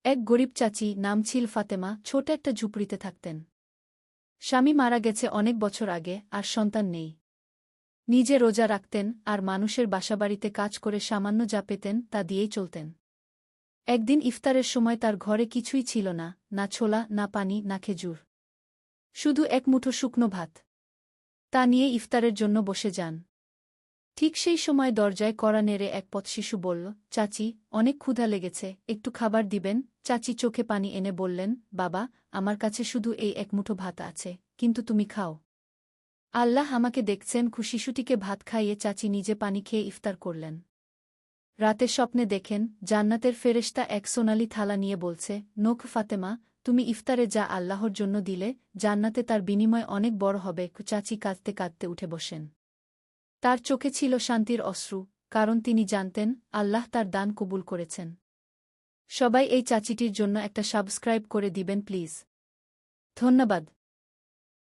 এক গরিব চাচি, নাম ছিল ফাতেমা, ছোট একটা ঝুপড়িতে থাকতেন। স্বামী মারা গেছে অনেক বছর আগে, আর সন্তান নেই। নিজে রোজা রাখতেন, আর মানুষের বাসাবাড়িতে কাজ করে সামান্য যা পেতেন তা দিয়েই চলতেন। একদিন ইফতারের সময় তার ঘরে কিছুই ছিল না, না ছোলা, না পানি, না খেজুর, শুধু এক মুঠো শুকনো ভাত। তা নিয়ে ইফতারের জন্য বসে যান। ঠিক সেই সময় দরজায় কড়া নেড়ে এক পথশিশু বলল, চাচি, অনেক ক্ষুধা লেগেছে, একটু খাবার দিবেন? চাচি চোখে পানি এনে বললেন, বাবা, আমার কাছে শুধু এই এক মুঠো ভাত আছে, কিন্তু তুমি খাও। আল্লাহ আমাকে দেখছেন। শিশুটিকে ভাত খাইয়ে চাচি নিজে পানি খেয়ে ইফতার করলেন। রাতে স্বপ্নে দেখেন, জান্নাতের ফেরেশতা এক সোনালি থালা নিয়ে বলছে, নোখ ফাতেমা, তুমি ইফতারে যা আল্লাহর জন্য দিলে, জান্নাতে তার বিনিময় অনেক বড় হবে। চাচি কাঁদতে কাঁদতে উঠে বসেন। তার চোখে ছিল শান্তির অশ্রু, কারণ তিনি জানতেন আল্লাহ তার দান কবুল করেছেন। সবাই এই চাচিটির জন্য একটা সাবস্ক্রাইব করে দিবেন প্লিজ। ধন্যবাদ।